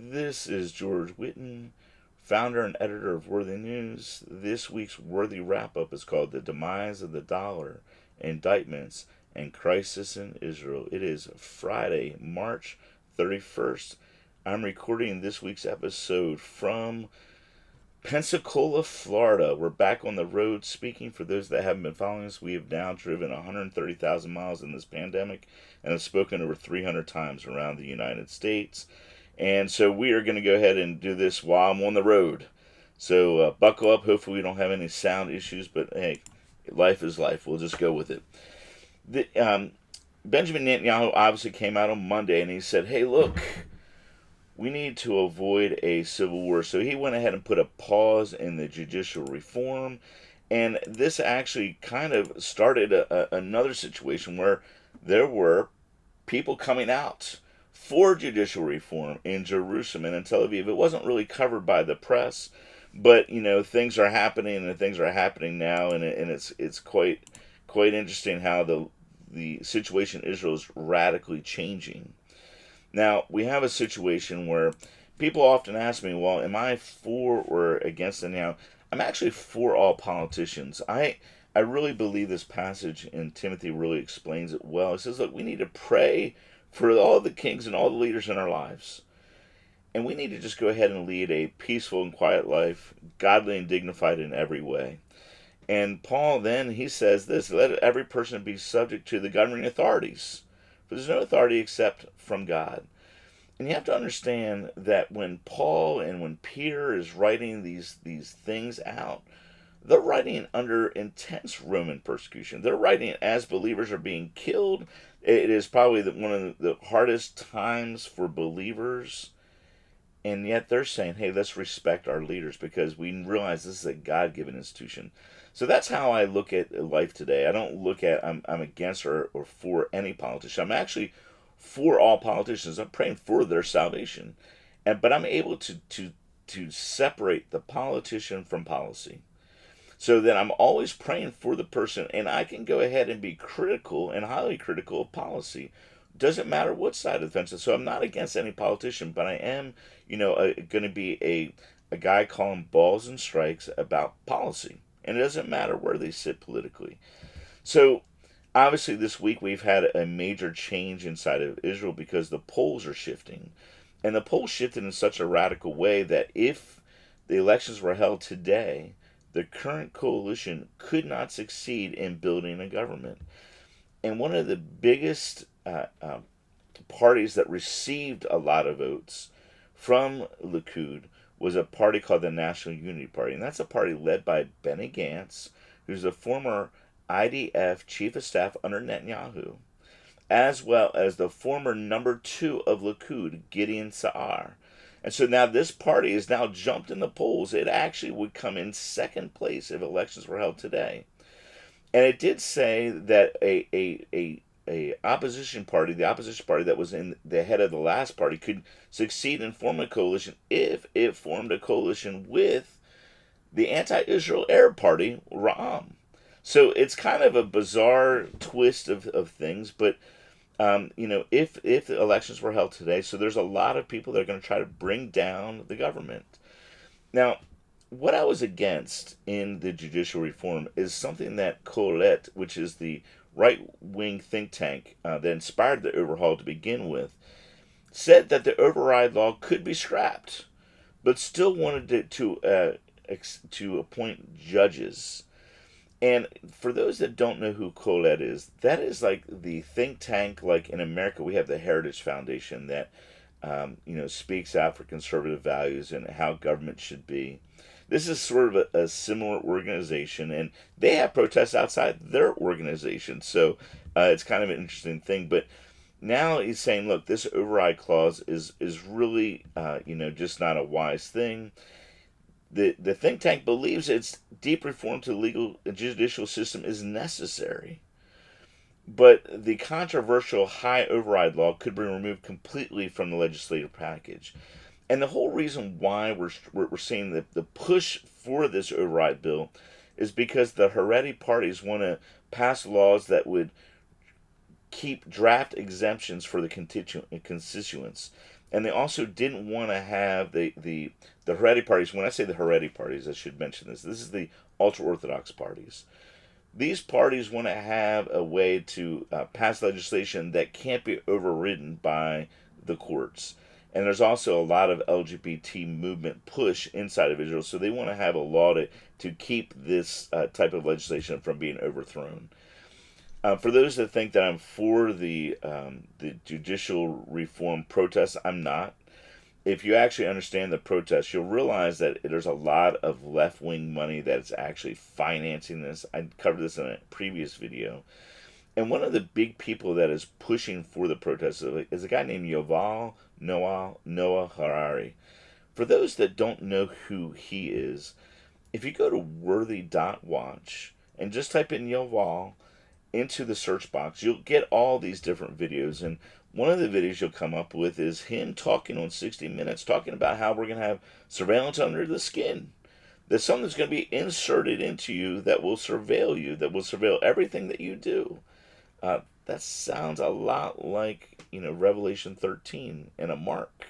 This is George Whitten, founder and editor of Worthy News. This week's Worthy Wrap Up is called The Demise of the Dollar, Indictments, and Crisis in Israel. It is Friday, March 31st. I'm recording this week's episode from Pensacola, Florida. We're back on the road speaking. For those that haven't been following us, we have now driven 130,000 miles in this pandemic and have spoken over 300 times around the United States. And so we are going to go ahead and do this while I'm on the road. So buckle up. Hopefully we don't have any sound issues, but hey, life is life. We'll just go with it. The, Benjamin Netanyahu obviously came out on Monday and he said, hey, look, we need to avoid a civil war. So he went ahead and put a pause in the judicial reform. And this actually kind of started another situation where there were people coming out for judicial reform in Jerusalem and in Tel Aviv. It wasn't really covered by the press, but things are happening and things are happening now, and it's quite interesting how the situation in Israel is radically changing. Now, we have a situation where people often ask me, well, am I for or against it now? I'm actually for all politicians. I really believe this passage in Timothy really explains it well. It says, look, we need to pray for all the kings and all the leaders in our lives. And we need to just go ahead and lead a peaceful and quiet life, godly and dignified in every way. And Paul then, he says this, let every person be subject to the governing authorities. For there's no authority except from God. And you have to understand that when Paul and when Peter is writing these things out, they're writing under intense Roman persecution. They're writing as believers are being killed. It is probably one of the hardest times for believers. And yet they're saying, hey, let's respect our leaders because we realize this is a God-given institution. So that's how I look at life today. I don't look at I'm against or for any politician. I'm actually for all politicians. I'm praying for their salvation. But I'm able to separate the politician from policy. So that I'm always praying for the person, and I can go ahead and be critical and highly critical of policy. Doesn't matter what side of the fence is. So I'm not against any politician, but I am, going to be a guy calling balls and strikes about policy. And it doesn't matter where they sit politically. So obviously this week we've had a major change inside of Israel because the polls are shifting. And the polls shifted in such a radical way that if the elections were held today, the current coalition could not succeed in building a government. And one of the biggest parties that received a lot of votes from Likud was a party called the National Unity Party. And that's a party led by Benny Gantz, who's the former IDF chief of staff under Netanyahu, as well as the former number 2 of Likud, Gideon Sa'ar. And so now this party has now jumped in the polls. It actually would come in second place if elections were held today. And it did say that a opposition party, the opposition party that was in the head of the last party, could succeed in forming a coalition if it formed a coalition with the anti-Israel Arab Party, Ra'am. So it's kind of a bizarre twist of things, but if the elections were held today, so there's a lot of people that are going to try to bring down the government. Now, what I was against in the judicial reform is something that Colette, which is the right-wing think tank that inspired the overhaul to begin with, said that the override law could be scrapped, but still wanted it to appoint judges. And for those that don't know who Colette is, that is like the think tank. Like in America, we have the Heritage Foundation that speaks out for conservative values and how government should be. This is sort of a similar organization, and they have protests outside their organization. So it's kind of an interesting thing. But now he's saying, look, this override clause is really just not a wise thing. The think tank believes its deep reform to the legal and judicial system is necessary. But the controversial high override law could be removed completely from the legislative package. And the whole reason why we're seeing the push for this override bill is because the Haredi parties want to pass laws that would keep draft exemptions for the constituents. And they also didn't want to have the heredity parties. When I say the heredity parties, I should mention this. This is the ultra orthodox parties. These parties want to have a way to pass legislation that can't be overridden by the courts. And there's also a lot of LGBT movement push inside of Israel, so they want to have a law to keep this type of legislation from being overthrown. For those that think that I'm for the judicial reform protests, I'm not. If you actually understand the protests, you'll realize that there's a lot of left wing money that's actually financing this. I covered this in a previous video. And one of the big people that is pushing for the protests is a guy named Noah Harari. For those that don't know who he is, if you go to worthy.watch and just type in Yoval into the search box, you'll get all these different videos. And one of the videos you'll come up with is him talking on 60 Minutes, talking about how we're going to have surveillance under the skin. There's something that's going to be inserted into you that will surveil you, that will surveil everything that you do. That sounds a lot like, Revelation 13 and a mark.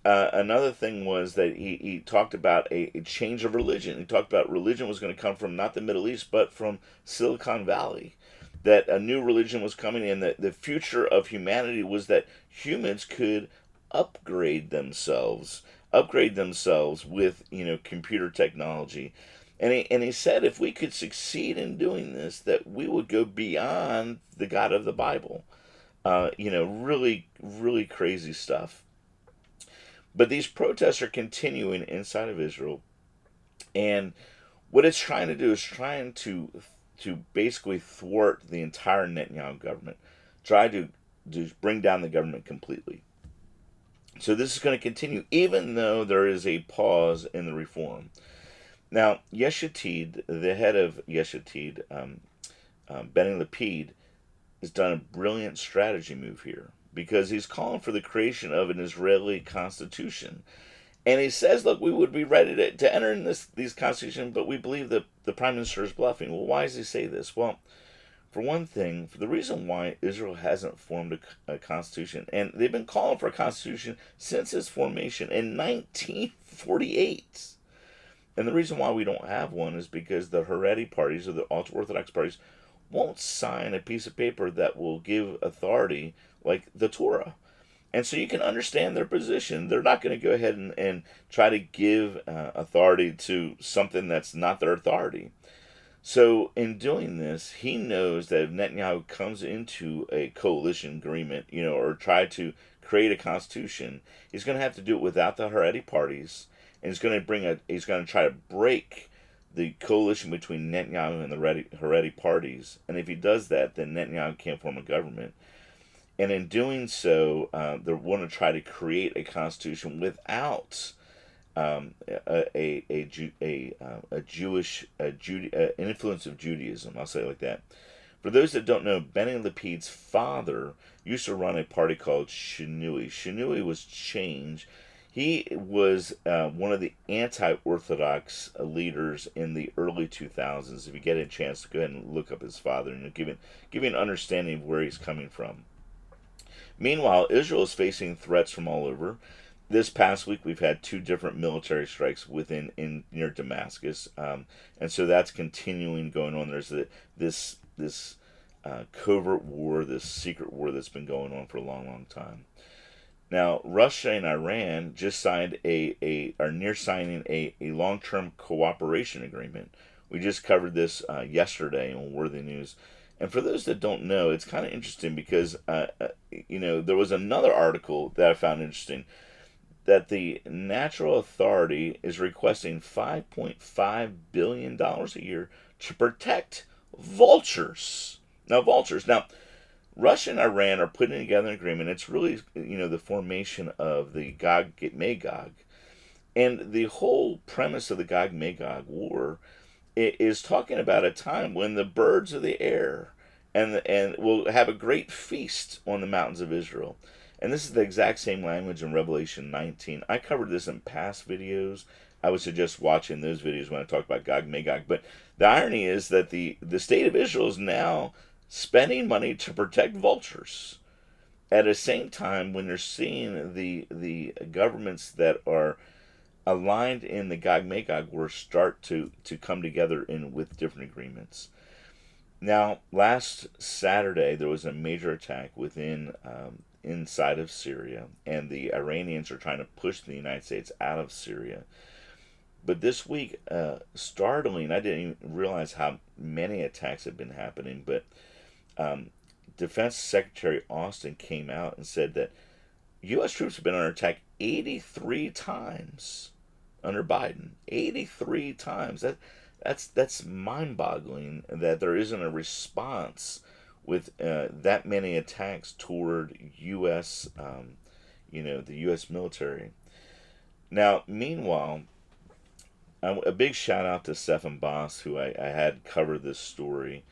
Another thing was that he talked about a change of religion. He talked about religion was going to come from not the Middle East, but from Silicon Valley. That a new religion was coming in, that the future of humanity was that humans could upgrade themselves with, computer technology. And he said if we could succeed in doing this, that we would go beyond the God of the Bible. Really, really crazy stuff. But these protests are continuing inside of Israel, and what it's trying to do is trying to basically thwart the entire Netanyahu government, try to bring down the government completely. So this is going to continue, even though there is a pause in the reform. Now, Yesh Atid, the head of Yesh Atid, Benny Lapid, has done a brilliant strategy move here, because he's calling for the creation of an Israeli constitution. And he says, look, we would be ready to enter in these constitution, but we believe that the prime minister is bluffing. Well, why does he say this? Well, for one thing, for the reason why Israel hasn't formed a constitution, and they've been calling for a constitution since its formation in 1948. And the reason why we don't have one is because the Haredi parties, or the ultra-Orthodox parties, won't sign a piece of paper that will give authority like the Torah. And so you can understand their position. They're not going to go ahead and try to give authority to something that's not their authority. So in doing this, he knows that if Netanyahu comes into a coalition agreement, or try to create a constitution, he's going to have to do it without the Haredi parties, and he's going to try to break the coalition between Netanyahu and the Haredi parties. And if he does that, then Netanyahu can't form a government. And in doing so, they want to try to create a constitution without an influence of Judaism. I'll say it like that. For those that don't know, Benny Lapid's father used to run a party called Shinui. Shinui was change. He was one of the anti-Orthodox leaders in the early 2000s. If you get a chance to go ahead and look up his father, and give you an understanding of where he's coming from. Meanwhile, Israel is facing threats from all over. This past week, we've had 2 different military strikes near Damascus, and so that's continuing going on. There's this covert war, this secret war that's been going on for a long, long time. Now, Russia and Iran just are near signing a long-term cooperation agreement. We just covered this yesterday on Worthy News. And for those that don't know, it's kind of interesting because, there was another article that I found interesting, that the Natural Authority is requesting $5.5 billion a year to protect vultures. Now, Russia and Iran are putting together an agreement. It's really, the formation of the Gog-Magog. And the whole premise of the Gog-Magog war is talking about a time when the birds of the air and will have a great feast on the mountains of Israel. And this is the exact same language in Revelation 19. I covered this in past videos. I would suggest watching those videos when I talk about Gog-Magog. But the irony is that the state of Israel is now spending money to protect vultures. at the same time, when you're seeing the governments that are aligned in the Gog Magog war start to come together in with different agreements. Now, last Saturday there was a major attack within inside of Syria, and the Iranians are trying to push the United States out of Syria. But this week, startling, I didn't even realize how many attacks had been happening. But um, Defense Secretary Austin came out and said that U.S. troops have been under attack 83 times under Biden. 83 times. That's mind-boggling that there isn't a response with that many attacks toward U.S. The U.S. military. Now, meanwhile, a big shout out to Stephen Boss, who I had covered this story.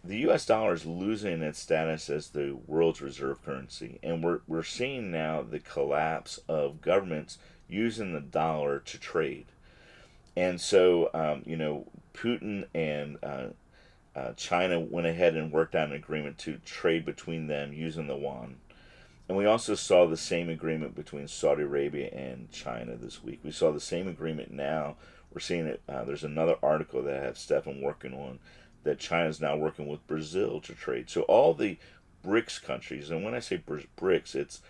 The U.S. dollar is losing its status as the world's reserve currency, and we're seeing now the collapse of governments using the dollar to trade. And so, Putin and China went ahead and worked out an agreement to trade between them using the yuan. And we also saw the same agreement between Saudi Arabia and China this week. We saw the same agreement now. We're seeing it. There's another article that I have Stefan working on that China is now working with Brazil to trade. So all the BRICS countries, and when I say BRICS, it's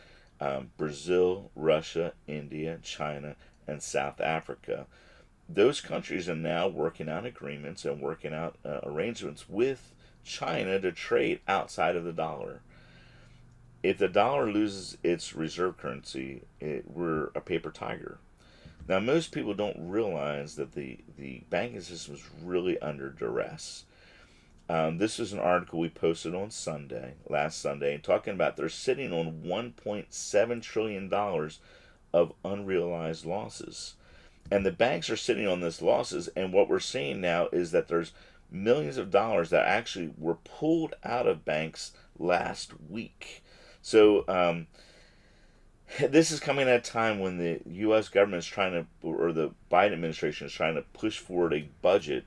Brazil, Russia, India, China, and South Africa. Those countries are now working out agreements and working out arrangements with China to trade outside of the dollar. If the dollar loses its reserve currency, we're a paper tiger. Now, most people don't realize that the banking system is really under duress. This is an article we posted on last Sunday, talking about they're sitting on $1.7 trillion of unrealized losses. And the banks are sitting on these losses, and what we're seeing now is that there's millions of dollars that actually were pulled out of banks last week. So this is coming at a time when the U.S. government is trying to, or the Biden administration is trying to push forward a budget,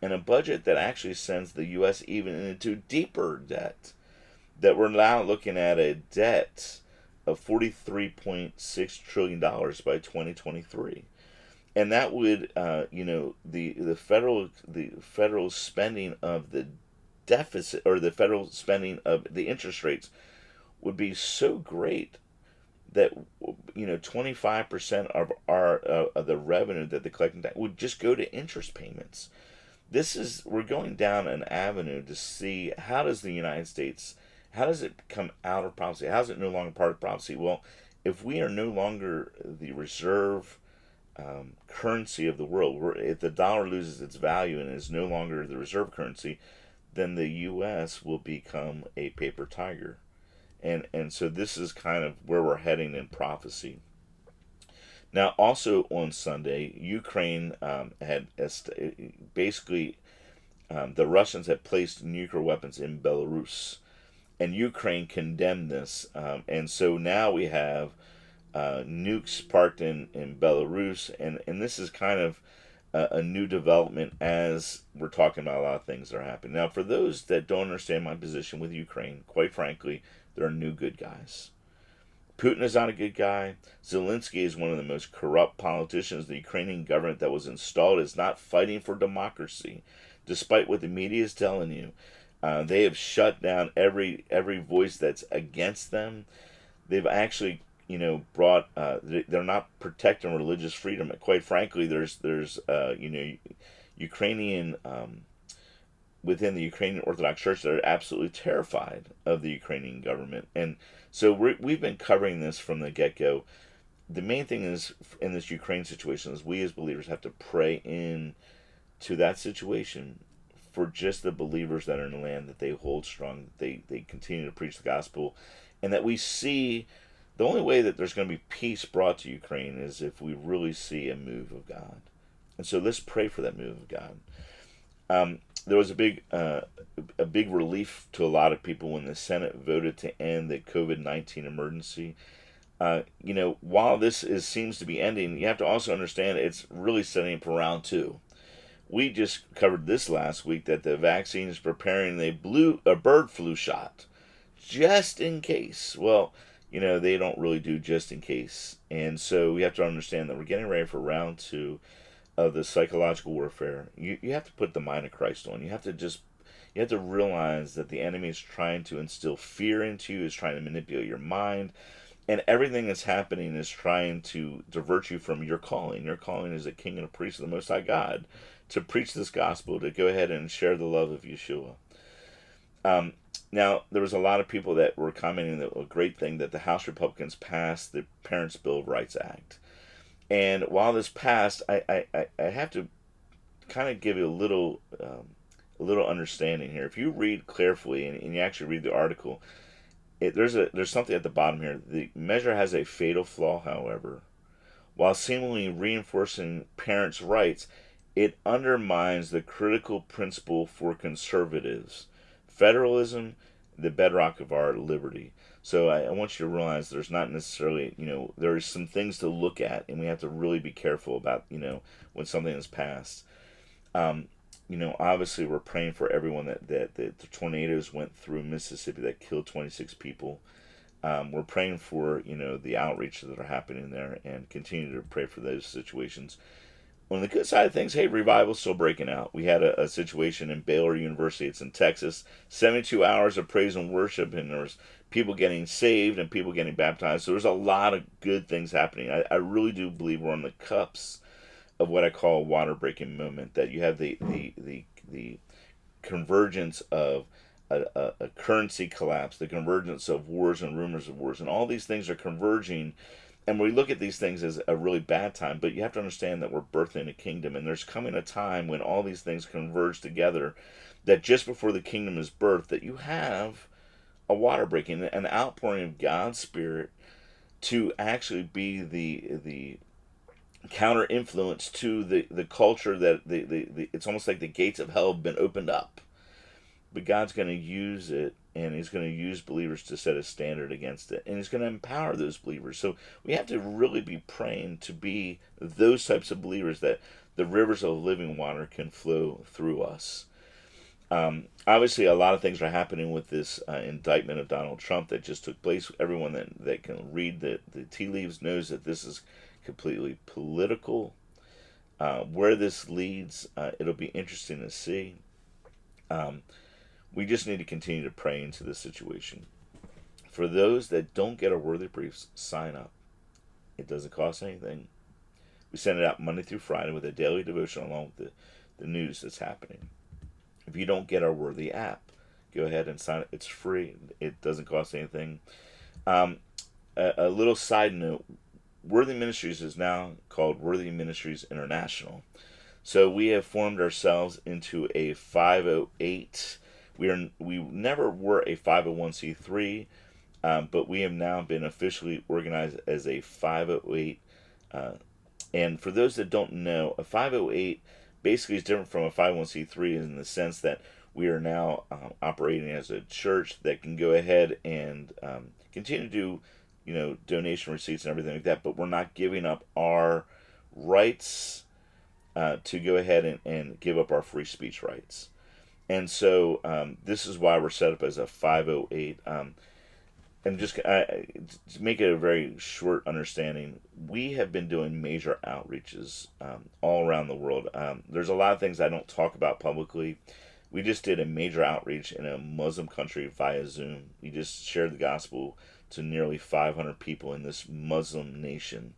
and a budget that actually sends the U.S. even into deeper debt. That we're now looking at a debt of $43.6 trillion by 2023. And that would, the federal spending of the deficit, or the federal spending of the interest rates, would be so great that 25% of our of the revenue that they collect would just go to interest payments. We're going down an avenue to see how does the United States, how does it come out of prophecy? How is it no longer part of prophecy? Well, if we are no longer the reserve currency of the world, if the dollar loses its value and is no longer the reserve currency, then the U.S. will become a paper tiger. And so this is kind of where we're heading in prophecy. Now, also on Sunday, Ukraine had basically the Russians had placed nuclear weapons in Belarus, and Ukraine condemned this. And so now we have nukes parked in Belarus, and this is kind of a new development as we're talking about a lot of things that are happening. Now, for those that don't understand my position with Ukraine, quite frankly, there are new good guys. Putin is not a good guy. Zelensky is one of the most corrupt politicians. The Ukrainian government that was installed is not fighting for democracy, despite what the media is telling you. They have shut down every voice that's against them. They've actually, brought. They're not protecting religious freedom. Quite frankly, there's Ukrainian. Within the Ukrainian Orthodox Church that are absolutely terrified of the Ukrainian government. And so we've been covering this from the get-go. The main thing is, in this Ukraine situation, is we as believers have to pray in to that situation for just the believers that are in the land, that they hold strong, that they continue to preach the gospel, and that we see the only way that there's going to be peace brought to Ukraine is if we really see a move of God. And so let's pray for that move of God. There was a big relief to a lot of people when the Senate voted to end the COVID-19 emergency. While this seems to be ending, you have to also understand it's really setting up for round two. We just covered this last week that the vaccine is preparing a bird flu shot just in case. Well, they don't really do just in case. And so we have to understand that we're getting ready for round two of the psychological warfare. You have to put the mind of Christ on. You have to realize that the enemy is trying to instill fear into you, is trying to manipulate your mind, and everything that's happening is trying to divert you from your calling. Your calling is a king and a priest of the Most High God, to preach this gospel, to go ahead and share the love of Yeshua. Um, Now, there was a lot of people that were commenting that a great thing that the House Republicans passed the Parents' Bill of Rights Act. And while this passed, I have to kind of give you a little understanding here. If you read carefully and you actually read the article, there's something at the bottom here. The measure has a fatal flaw, however. While seemingly reinforcing parents' rights, it undermines the critical principle for conservatives: federalism, the bedrock of our liberty. So I want you to realize there's not necessarily, there's some things to look at, and we have to really be careful about, when something is passed. Um, Obviously we're praying for everyone that the tornadoes went through Mississippi that killed 26 people. We're praying for, the outreach that are happening there, and continue to pray for those situations. On the good side of things, hey, revival's still breaking out. We had a situation in Baylor University. It's in Texas. 72 hours of praise and worship, and there was people getting saved and people getting baptized. So there's a lot of good things happening. I really do believe we're on the cups of what I call a water breaking moment. That you have the convergence of a currency collapse, the convergence of wars and rumors of wars, and all these things are converging. And we look at these things as a really bad time, but you have to understand that we're birthing a kingdom, and there's coming a time when all these things converge together, that just before the kingdom is birthed, that you have a water breaking, an outpouring of God's Spirit to actually be the counter influence to the culture, that it's almost like the gates of hell have been opened up. But God's going to use it, and He's going to use believers to set a standard against it, and He's going to empower those believers. So we have to really be praying to be those types of believers, that the rivers of living water can flow through us. Obviously, a lot of things are happening with this indictment of Donald Trump that just took place. Everyone that can read the tea leaves knows that this is completely political. Where this leads, it'll be interesting to see. We just need to continue to pray into this situation. For those that don't get our worthy briefs, sign up. It doesn't cost anything. We send it out Monday through Friday with a daily devotion along with the news that's happening. If you don't get our worthy app, go ahead and sign it. It's free. It doesn't cost anything. A little side note, Worthy Ministries is now called Worthy Ministries International. So we have formed ourselves into a 508. We never were a 501c3, but we have now been officially organized as a 508. And for those that don't know, a 508 basically is different from a 501c3 in the sense that we are now operating as a church that can go ahead and continue to do, donation receipts and everything like that, but we're not giving up our rights to go ahead and give up our free speech rights. And so this is why we're set up as a 508. And just to make it a very short understanding, we have been doing major outreaches all around the world. There's a lot of things I don't talk about publicly. We just did a major outreach in a Muslim country via Zoom. We just shared the gospel to nearly 500 people in this Muslim nation.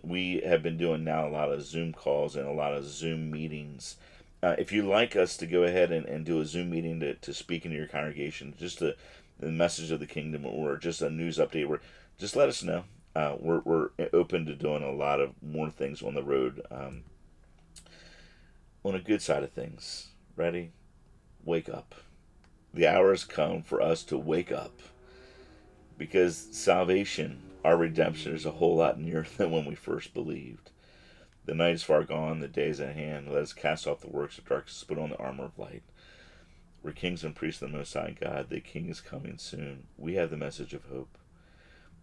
We have been doing now a lot of Zoom calls and a lot of Zoom meetings. If you'd like us to go ahead and do a Zoom meeting to speak into your congregation, just the message of the kingdom, or just a news update, just let us know. We're open to doing a lot of more things on the road. On a good side of things, ready? Wake up. The hour has come for us to wake up, because salvation, our redemption, is a whole lot nearer than when we first believed. The night is far gone, the day is at hand. Let us cast off the works of darkness, put on the armor of light. We're kings and priests of the Most High God. The King is coming soon. We have the message of hope.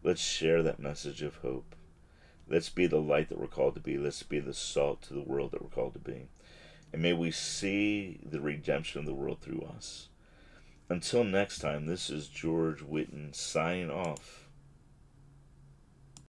Let's share that message of hope. Let's be the light that we're called to be. Let's be the salt to the world that we're called to be. And may we see the redemption of the world through us. Until next time, this is George Whitten signing off.